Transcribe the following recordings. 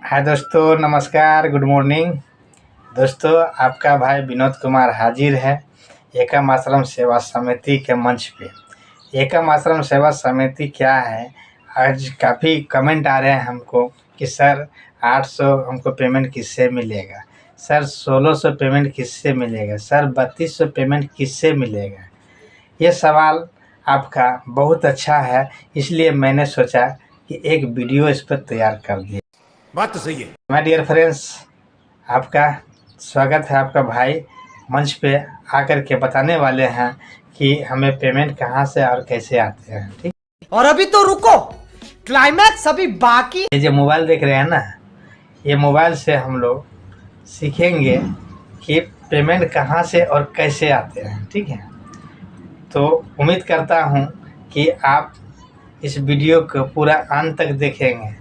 हाय दोस्तों, नमस्कार, good morning. दोस्तों, आपका भाई विनोद कुमार हाजिर है एकम आश्रम सेवा समिति के मंच पे। एकम आश्रम सेवा समिति क्या है? आज काफ़ी कमेंट आ रहे हैं हमको कि सर 800 हमको पेमेंट किससे मिलेगा, सर 1600 पेमेंट किससे मिलेगा, सर 3200 पेमेंट किससे मिलेगा। ये सवाल आपका बहुत अच्छा है, इसलिए मैंने सोचा कि एक वीडियो इस पर तैयार कर दिया। बात तो सही है। माय डियर फ्रेंड्स, आपका स्वागत है। आपका भाई मंच पे आकर के बताने वाले हैं कि हमें पेमेंट कहां से और कैसे आते हैं। ठीक, और अभी तो रुको, क्लाइमैक्स अभी बाकी। ये जो मोबाइल देख रहे हैं ना, ये मोबाइल से हम लोग सीखेंगे कि पेमेंट कहां से और कैसे आते हैं। ठीक है, तो उम्मीद करता हूं कि आप इस वीडियो को पूरा अंत तक देखेंगे,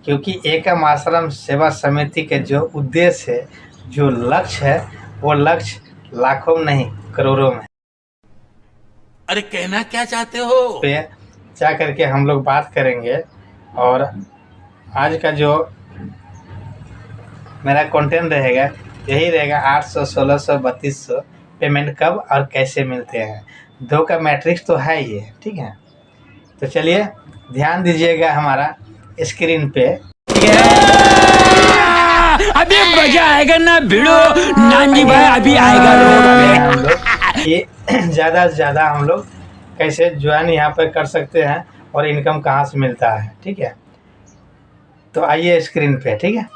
क्योंकि एकम आश्रम सेवा समिति के जो उद्देश्य है, जो लक्ष्य है, वो लक्ष्य लाखों में नहीं करोड़ों में। अरे कहना क्या चाहते हो? पे जा करके हम लोग बात करेंगे। और आज का जो मेरा कंटेंट रहेगा यही रहेगा, 800, 1600, 3200 पेमेंट कब और कैसे मिलते हैं। दो का मैट्रिक्स तो है ये। ठीक है, तो चलिए ध्यान दीजिएगा हमारा स्क्रीन पे। अभी मजा आएगा ना भिड़ो, नानी भाई अभी आएगा हम लोग ये ज़्यादा से ज़्यादा हम लोग कैसे ज्वाइन यहाँ पर कर सकते हैं और इनकम कहाँ से मिलता है। ठीक है, तो आइए स्क्रीन पे। ठीक है,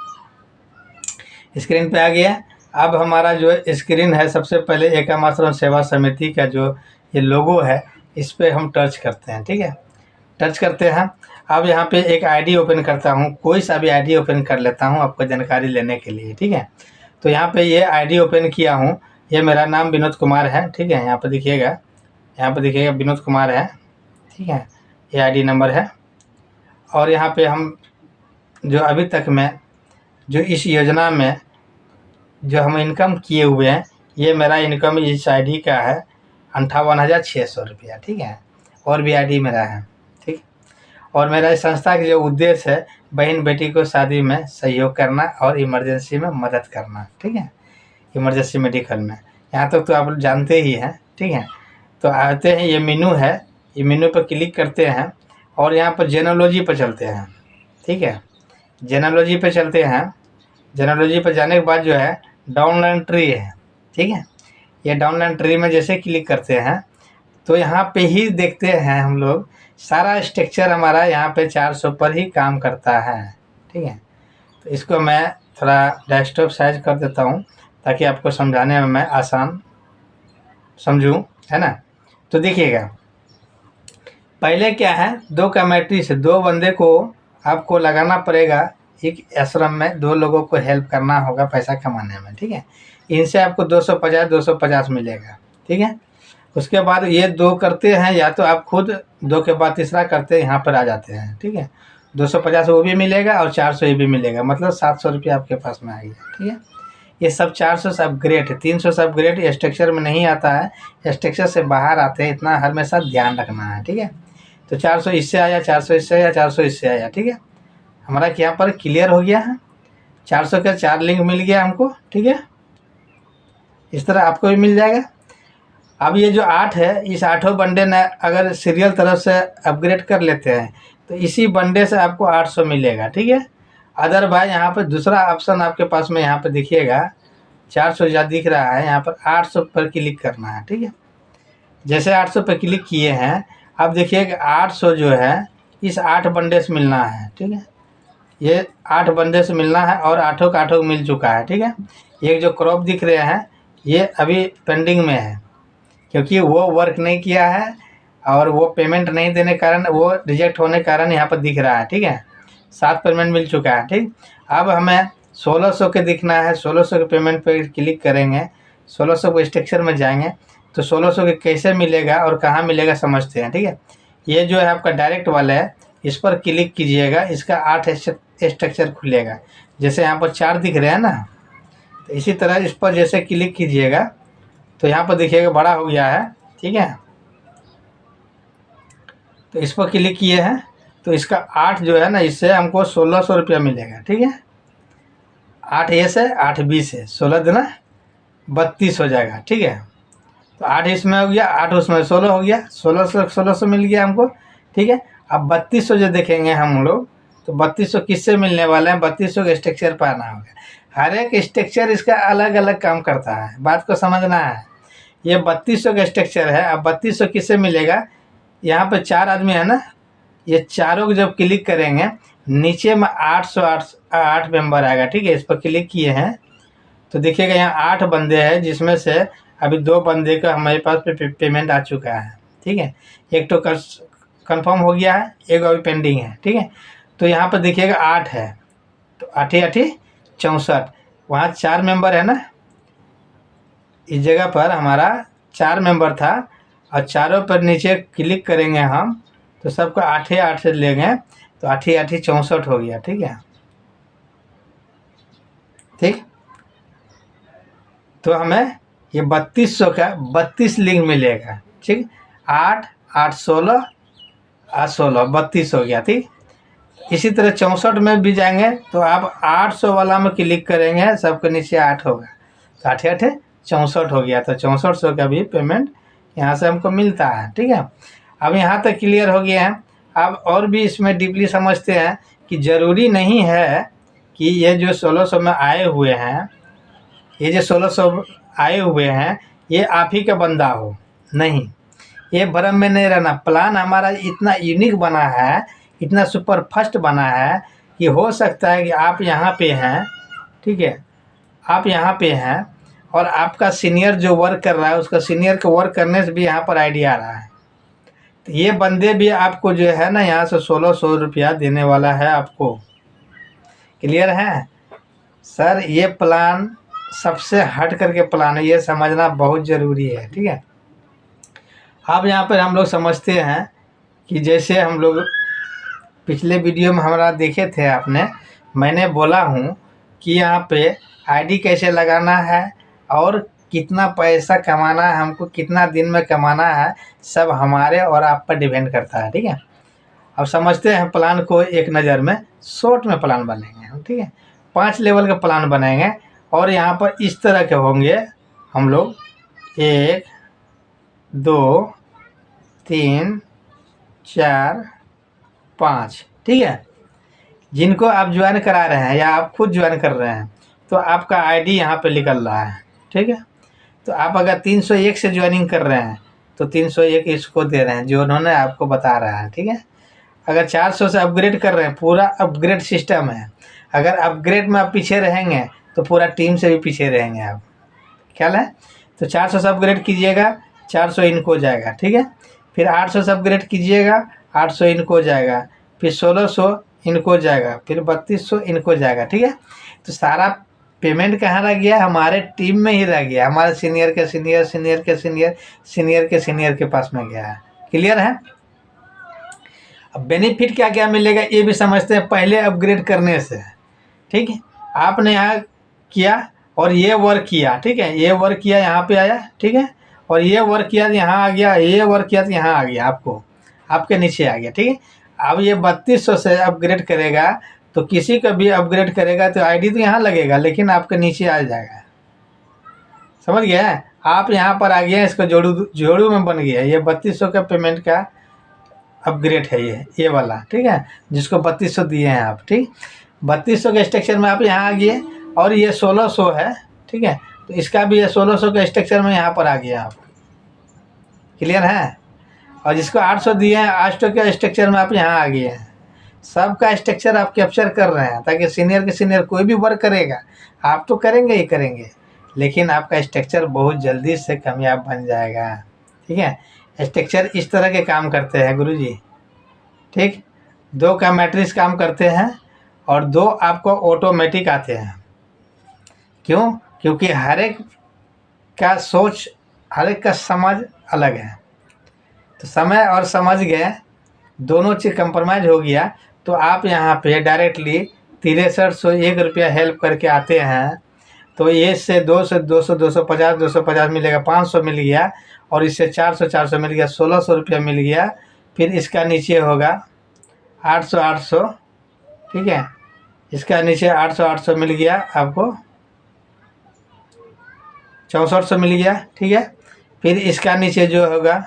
स्क्रीन पे आ गया। अब हमारा जो स्क्रीन है, सबसे पहले एकम आश्रम सेवा समिति का जो ये लोगो है, इस पर हम टच करते हैं। ठीक है, टच करते हैं। अब यहाँ पे एक आईडी ओपन करता हूँ, कोई सा भी आईडी ओपन कर लेता हूँ आपको जानकारी लेने के लिए। ठीक है, तो यहाँ पे ये आईडी ओपन किया हूँ, ये मेरा नाम विनोद कुमार है। ठीक है, यहाँ पे दिखिएगा, यहाँ पे दिखिएगा विनोद कुमार है। ठीक है, ये आईडी नंबर है। और यहाँ पे हम जो अभी तक में जो इस योजना में जो हम इनकम किए हुए हैं, ये मेरा इनकम इस आईडी का है 58,600 रुपया। ठीक है, और भी आईडी मेरा है। ठीक, और मेरा इस संस्था का जो उद्देश्य है, बहन बेटी को शादी में सहयोग करना और इमरजेंसी में मदद करना। ठीक है, इमरजेंसी मेडिकल में, यहाँ तक तो आप लोग जानते ही हैं। ठीक है, तो आते हैं, ये मेनू है, ये मेनू पर क्लिक करते हैं और यहाँ पर जेनोलॉजी पर चलते हैं। ठीक है, जेनोलॉजी पे चलते हैं। जेनोलॉजी पर जाने के बाद जो है डाउनलाइन ट्री है। ठीक है, ये डाउनलाइन ट्री में जैसे क्लिक करते हैं तो यहाँ पे ही देखते हैं हम लोग सारा स्ट्रक्चर हमारा यहाँ पे 400 पर ही काम करता है। ठीक है, तो इसको मैं थोड़ा डेस्कटॉप साइज कर देता हूँ ताकि आपको समझाने में मैं आसान समझूँ, है ना। तो देखिएगा, पहले क्या है, दो कमेटी से दो बंदे को आपको लगाना पड़ेगा। एक आश्रम में दो लोगों को हेल्प करना होगा पैसा कमाने में। ठीक है, इनसे आपको 250 मिलेगा। ठीक है, उसके बाद ये दो करते हैं, या तो आप खुद दो के बाद तीसरा करते यहाँ पर आ जाते हैं। ठीक है, 250 वो भी मिलेगा और 400 ये भी मिलेगा, मतलब 700 रुपया आपके पास में आएगा। ठीक है, ये सब 400 से अपग्रेड है, 300 से अपग्रेड स्ट्रक्चर में नहीं आता है, स्ट्रक्चर से बाहर आते हैं, इतना हमेशा ध्यान रखना है। ठीक है, तो 400 इससे आया, 400 इससे आया, 400 इससे आया। ठीक है, हमारा यहाँ पर क्लियर हो गया है, 400 का 4 लिंक मिल गया हमको। ठीक है, इस तरह आपको भी मिल जाएगा। अब ये जो 8 है, इस 8 बंडे ने अगर सीरियल तरफ से अपग्रेड कर लेते हैं तो इसी बंडे से आपको 800 मिलेगा। ठीक है, अदर भाई यहाँ पर दूसरा ऑप्शन आपके पास में यहाँ पर दिखिएगा, 400 ज़्यादा दिख रहा है, यहाँ पर 800 पर क्लिक करना है। ठीक है, जैसे 800 पर क्लिक किए हैं, अब देखिएगा 800 जो है इस 8 बंडे से मिलना है। ठीक है, ये 8 बंडे से मिलना है और 8 का 8 मिल चुका है। ठीक है, एक जो क्रॉप दिख रहे हैं ये अभी पेंडिंग में है, क्योंकि वो वर्क नहीं किया है और वो पेमेंट नहीं देने कारण, वो रिजेक्ट होने कारण यहाँ पर दिख रहा है। ठीक है, 7 पेमेंट मिल चुका है। ठीक, अब हमें 1600 के दिखना है, 1600 के पेमेंट पे क्लिक करेंगे, 1600 को स्ट्रक्चर में जाएंगे तो 1600 के कैसे मिलेगा और कहाँ मिलेगा समझते हैं। ठीक है, ये जो है आपका डायरेक्ट वाला है, इस पर क्लिक कीजिएगा, इसका 8 स्ट्रक्चर खुलेगा। जैसे यहाँ पर 4 दिख रहे हैं ना, तो इसी तरह इस पर जैसे क्लिक कीजिएगा तो यहाँ पर देखिएगा बड़ा हो गया है। ठीक है, तो इस पर क्लिक किए हैं तो इसका 8 जो है ना, इससे हमको 1600 रुपया मिलेगा। ठीक है, 8 ए से 8 बी से 16 दूना 32 हो जाएगा, ठीक है। तो 8 इसमें हो गया, 8 उसमें 16 हो गया, 1600 मिल गया हमको, ठीक है। अब 3200 जो देखेंगे हम लोग, तो 3200 किससे मिलने वाले हैं, 3200 का स्ट्रक्चर पाना होगा। हर एक स्ट्रक्चर इसका अलग अलग काम करता है, बात को समझना है। ये 3200 का स्ट्रक्चर है। अब 3200 किससे मिलेगा, यहाँ पे 4 आदमी है ना, ये चारों को जब क्लिक करेंगे नीचे में 808 मेंबर आएगा, ठीक है। इस पर क्लिक किए हैं तो देखिएगा यहाँ 8 बंदे हैं, जिसमें से अभी 2 बंदे का हमारे पास पेमेंट आ चुका है, ठीक है। एक तो कंफर्म हो गया है, एक अभी पेंडिंग है, ठीक है। तो यहाँ पर देखिएगा 8 है, तो 8 8 64, वहाँ 4 मेंबर है ना, इस जगह पर हमारा 4 मेंबर था, और चारों पर नीचे क्लिक करेंगे हम तो सबको 8 8 से लेंगे, तो 8 8 64 हो गया, ठीक है। ठीक, तो हमें ये 3200 का 32 लिंक मिलेगा, ठीक। 8 8 16 8 16 32 हो गया, ठीक। इसी तरह 64 में भी जाएंगे तो आप 800 वाला में क्लिक करेंगे, सबके नीचे 8 होगा, तो 8 8 64 हो गया। तो 6400 का भी पेमेंट यहाँ से हमको मिलता है, ठीक है। अब यहाँ तक क्लियर हो गया है। अब और भी इसमें डीपली समझते हैं कि ज़रूरी नहीं है कि ये जो 1600 में आए हुए हैं, ये जो 1600 आए हुए हैं ये आप ही का बंदा हो, नहीं, ये भ्रम में नहीं रहना। प्लान हमारा इतना यूनिक बना है, इतना सुपर फास्ट बना है कि हो सकता है कि आप यहाँ पे हैं, ठीक है, आप यहाँ पे हैं और आपका सीनियर जो वर्क कर रहा है उसका सीनियर के वर्क करने से भी यहाँ पर आइडिया आ रहा है। तो ये बंदे भी आपको जो है ना यहाँ से 1600 रुपया देने वाला है आपको। क्लियर है सर, ये प्लान सबसे हट करके प्लान है, ये समझना बहुत ज़रूरी है, ठीक है। अब यहाँ पर हम लोग समझते हैं कि जैसे हम लोग पिछले वीडियो में हमारा देखे थे आपने, मैंने बोला हूँ कि यहाँ पे आईडी कैसे लगाना है और कितना पैसा कमाना है, हमको कितना दिन में कमाना है, सब हमारे और आप पर डिपेंड करता है, ठीक है। अब समझते हैं प्लान को एक नज़र में, शॉर्ट में प्लान बनेंगे हम, ठीक है। 5 लेवल का प्लान बनाएंगे और यहाँ पर इस तरह के होंगे हम लोग, 1 2 3 4 5, ठीक है। जिनको आप ज्वाइन करा रहे हैं या आप खुद ज्वाइन कर रहे हैं तो आपका आईडी यहाँ पे निकल रहा है, ठीक है। तो आप अगर 301 से ज्वाइनिंग कर रहे हैं तो 301 इसको दे रहे हैं जो उन्होंने आपको बता रहा है, ठीक है। अगर 400 से अपग्रेड कर रहे हैं, पूरा अपग्रेड सिस्टम है, अगर अपग्रेड में आप पीछे रहेंगे तो पूरा टीम से भी पीछे रहेंगे आप, ख्याल है। तो 400 से अपग्रेड कीजिएगा, 400 इनको जाएगा, ठीक है। फिर 800 से अपग्रेड कीजिएगा, 800 इनको जाएगा, फिर 1600 इनको जाएगा, फिर 3200 इनको जाएगा, ठीक है। तो सारा पेमेंट कहाँ रह गया, हमारे टीम में ही रह गया, हमारे सीनियर के सीनियर, सीनियर के सीनियर, सीनियर के सीनियर के पास में गया है। क्लियर है। अब बेनिफिट क्या क्या मिलेगा ये भी समझते हैं पहले अपग्रेड करने से, ठीक है। आपने यहाँ किया और ये वर्क किया, ठीक है, ये वर्क किया यहाँ पे आया, ठीक है, और ये वर्क किया यहाँ आ गया, ये वर्क किया तो यहाँ आ गया, आपको आपके नीचे आ गया, ठीक है। अब ये 3200 से अपग्रेड करेगा तो किसी का भी अपग्रेड करेगा तो आईडी तो यहाँ लगेगा लेकिन आपके नीचे आ जाएगा, समझ गया। आप यहाँ पर आ गया, इसको जोड़ू में बन गया, ये 3200 का पेमेंट का अपग्रेड है ये वाला, ठीक है, जिसको 3200 दिए हैं आप, ठीक। 3200 के स्ट्रक्चर में आप यहाँ आ गए और ये 1600 है, ठीक है, तो इसका भी ये 1600 के स्ट्रक्चर में यहाँ पर आ गया आप। क्लियर है। और जिसको 800 दिए हैं 800 के स्ट्रक्चर में आप यहाँ आ गए हैं। सबका स्ट्रक्चर आप कैप्चर कर रहे हैं ताकि सीनियर के सीनियर कोई भी वर्क करेगा, आप तो करेंगे ही करेंगे, लेकिन आपका स्ट्रक्चर बहुत जल्दी से कामयाब बन जाएगा, ठीक है। स्ट्रक्चर इस तरह के काम करते हैं गुरुजी, ठीक। 2 का मैट्रिक्स काम करते हैं और 2 आपको ऑटोमेटिक आते हैं। क्यों? क्योंकि हर एक का सोच, हर एक का समझ अलग है। तो समय और समझ गए, दोनों चीज़ कंप्रोमाइज हो गया तो आप यहाँ पे डायरेक्टली 6301 रुपया हेल्प करके आते हैं। तो ये से 200 250 मिलेगा, 500 मिल गया, और इससे 400 मिल गया, 1600 रुपया मिल गया। फिर इसका नीचे होगा 800, ठीक है, इसका नीचे 800 मिल गया आपको, 6400 मिल गया, ठीक है। फिर इसका नीचे जो होगा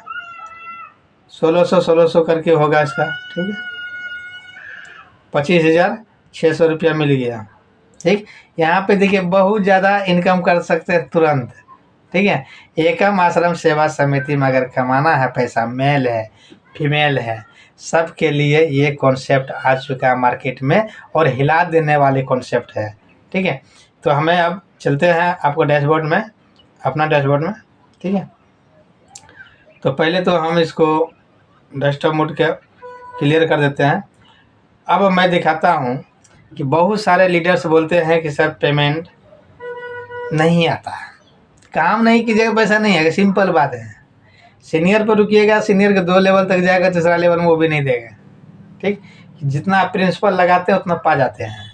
1600 करके होगा इसका, ठीक है, 25,600 रुपया मिल गया, ठीक। यहाँ पे देखिए बहुत ज़्यादा इनकम कर सकते हैं तुरंत, ठीक है। एकम आश्रम सेवा समिति में अगर कमाना है पैसा, मेल है फीमेल है, सब के लिए ये कॉन्सेप्ट आ चुका है मार्केट में और हिला देने वाले कॉन्सेप्ट है, ठीक है। तो हमें अब चलते हैं आपको डैशबोर्ड में, अपना डैशबोर्ड में, ठीक है। तो पहले तो हम इसको डेस्कटॉप मोड के क्लियर कर देते हैं। अब मैं दिखाता हूँ कि बहुत सारे लीडर्स बोलते हैं कि सर पेमेंट नहीं आता, काम नहीं कीजिएगा पैसा नहीं आएगा, सिंपल बात है। सीनियर पर रुकिएगा, सीनियर के 2 लेवल तक जाएगा, तीसरा लेवल में वो भी नहीं देगा, ठीक। जितना आप प्रिंसिपल लगाते हैं उतना पा जाते हैं।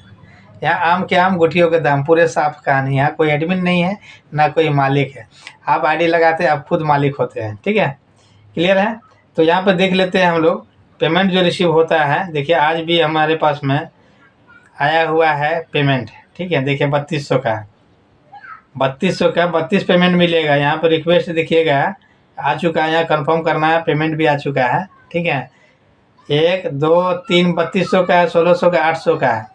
यहाँ आम के आम गुठियों के दाम, पूरे साफ कहानी। यहाँ कोई एडमिन नहीं है ना कोई मालिक है, आप आईडी लगाते हैं, आप खुद मालिक होते हैं, ठीक है, क्लियर है। तो यहाँ पर देख लेते हैं हम लोग पेमेंट जो रिसीव होता है। देखिए आज भी हमारे पास में आया हुआ है पेमेंट, ठीक है। देखिए 3200 का, 3200 का 32 पेमेंट मिलेगा। यहाँ पर रिक्वेस्ट देखिएगा आ चुका है, यहाँ कंफर्म करना है, पेमेंट भी आ चुका है, ठीक है। 1 2 3 3200 का है, 1600 का, 800 का है।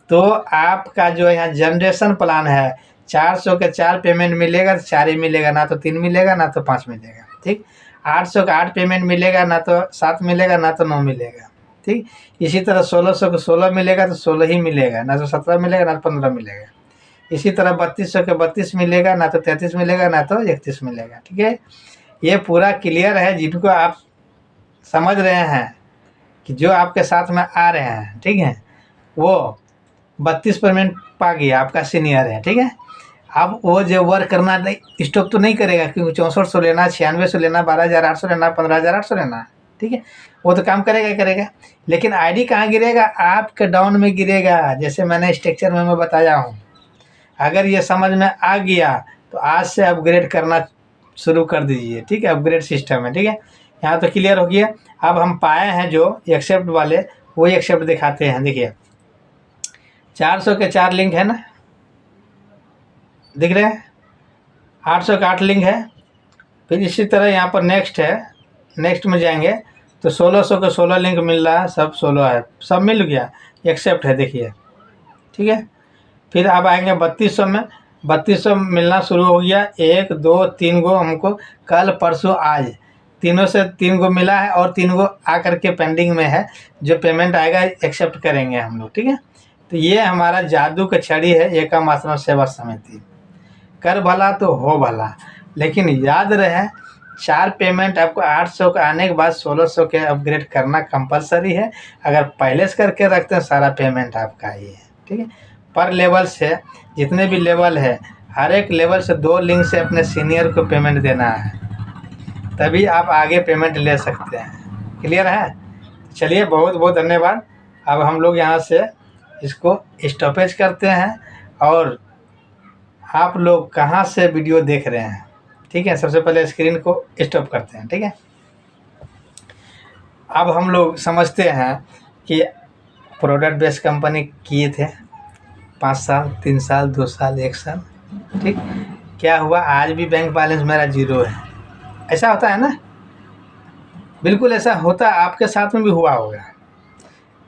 तो आपका जो यहाँ जनरेशन प्लान है 400 के 4 पेमेंट मिलेगा तो 4 ही मिलेगा, ना तो 3 मिलेगा ना तो 5 मिलेगा, ठीक। 800 का 8 पेमेंट मिलेगा, ना तो 7 मिलेगा ना तो 9 मिलेगा, ठीक। इसी तरह 1600 को 16 मिलेगा तो 16 ही मिलेगा, ना तो 17 मिलेगा ना तो 15 मिलेगा। इसी तरह 3200 के 32 मिलेगा, ना तो 33 मिलेगा ना तो 31 मिलेगा, ठीक है। ये पूरा क्लियर है, जिनको आप समझ रहे हैं कि जो आपके साथ में आ रहे हैं, ठीक है, वो 32 पेमेंट पा गया, आपका सीनियर है, ठीक है। अब वो जो वर्क करना नहीं स्टॉप तो नहीं करेगा, क्योंकि 6400 लेना, 9600 लेना, 12,800 लेना, 15,800 लेना, ठीक है, वो तो काम करेगा ही करेगा। लेकिन आईडी कहाँ गिरेगा? आपके डाउन में गिरेगा, जैसे मैंने स्ट्रक्चर में मैं बताया हूँ। अगर ये समझ में आ गया तो आज से अपग्रेड करना शुरू कर दीजिए, ठीक है, अपग्रेड सिस्टम है, ठीक है। यहाँ तो क्लियर हो गया। अब हम पाए हैं जो एक्सेप्ट वाले, वो एक्सेप्ट दिखाते हैं। देखिए 400 के 4 लिंक है ना, दिख रहे हैं, 800 का 8 लिंक है। फिर इसी तरह यहाँ पर नेक्स्ट है, नेक्स्ट में जाएंगे तो 1600 के 16 लिंक मिल रहा है, सब 16 है, सब मिल गया, एक्सेप्ट है, देखिए, ठीक है। फिर अब आएंगे 3200 में, 3200 मिलना शुरू हो गया, 1 2 3 गो हमको कल परसों आज तीनों से 3 गो मिला है और 3 गो आकर के पेंडिंग में है, जो पेमेंट आएगा एक्सेप्ट करेंगे हम लोग, ठीक है। तो ये हमारा जादू का छड़ी है एकम आश्रम सेवा समिति। कर भला तो हो भला, लेकिन याद रहे 4 पेमेंट आपको 800 का आने के बाद 1600 के अपग्रेड करना कंपलसरी है। अगर पहले से करके रखते हैं सारा पेमेंट आपका ही है, ठीक है। पर लेवल से जितने भी लेवल है, हर एक लेवल से 2 लिंक से अपने सीनियर को पेमेंट देना है, तभी आप आगे पेमेंट ले सकते हैं, क्लियर है। चलिए बहुत बहुत धन्यवाद। अब हम लोग यहाँ से इसको स्टॉपेज करते हैं और आप लोग कहाँ से वीडियो देख रहे हैं, ठीक है, सबसे पहले स्क्रीन को स्टॉप करते हैं, ठीक है। अब हम लोग समझते हैं कि प्रोडक्ट बेस्ड कंपनी किए थे 5 साल, 3 साल, 2 साल, 1 साल, ठीक। क्या हुआ? आज भी बैंक बैलेंस मेरा 0 है। ऐसा होता है ना, बिल्कुल ऐसा होता है, आपके साथ में भी हुआ होगा।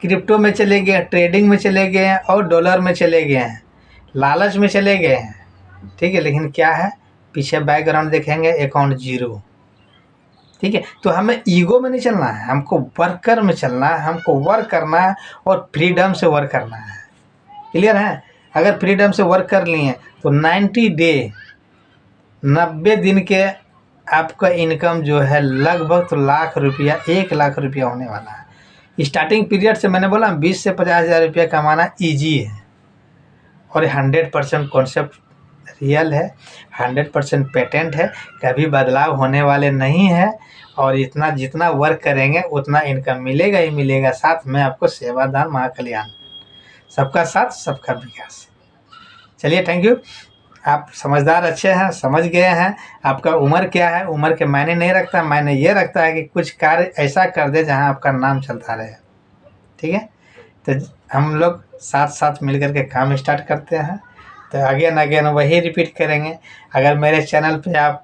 क्रिप्टो में चले गए, ट्रेडिंग में चले गए हैं और डॉलर में चले गए हैं, लालच में चले गए हैं, ठीक है। लेकिन क्या है, पीछे बैकग्राउंड देखेंगे अकाउंट 0, ठीक है। तो हमें ईगो में नहीं चलना है, हमको वर्कर में चलना है, हमको वर्क करना है और फ्रीडम से वर्क करना है, क्लियर है। अगर फ्रीडम से वर्क कर लिए तो 90 दिन के आपका इनकम जो है लगभग तो लाख रुपया, 1 लाख रुपया होने वाला है। स्टार्टिंग पीरियड से मैंने बोला 20 से 50,000 रुपया कमाना ईजी है और 100% कॉन्सेप्ट रियल है, 100% पेटेंट है, कभी बदलाव होने वाले नहीं है। और इतना जितना वर्क करेंगे उतना इनकम मिलेगा ही मिलेगा। साथ में आपको सेवादान महाकल्याण, सबका साथ सबका विकास। चलिए थैंक यू। आप समझदार अच्छे हैं, समझ गए हैं। आपका उम्र क्या है, उम्र के मायने नहीं रखता, मायने ये रखता है कि कुछ कार्य ऐसा कर दे जहां आपका नाम चलता रहे, ठीक है। तो हम लोग साथ साथ मिलकर के काम स्टार्ट करते हैं। तो अगेन अगेन वही रिपीट करेंगे। अगर मेरे चैनल पे आप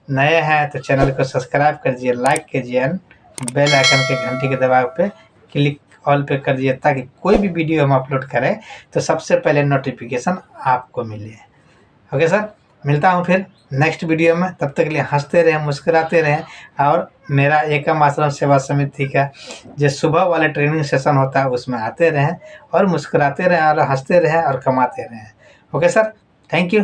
नए हैं तो चैनल को सब्सक्राइब कर दीजिए, लाइक कीजिए, बेल आइकन के घंटी के दबाव पे क्लिक ऑल पे कर दीजिए, ताकि कोई भी वीडियो हम अपलोड करें तो सबसे पहले नोटिफिकेशन आपको मिले। ओके सर, मिलता हूँ फिर नेक्स्ट वीडियो में। तब तक के लिए हंसते रहें, मुस्कुराते रहें, और मेरा एकम आश्रम सेवा समिति का जो सुबह वाले ट्रेनिंग सेशन होता है उसमें आते रहें और मुस्कुराते रहें और हंसते रहें और कमाते रहें। Okay sir, thank you.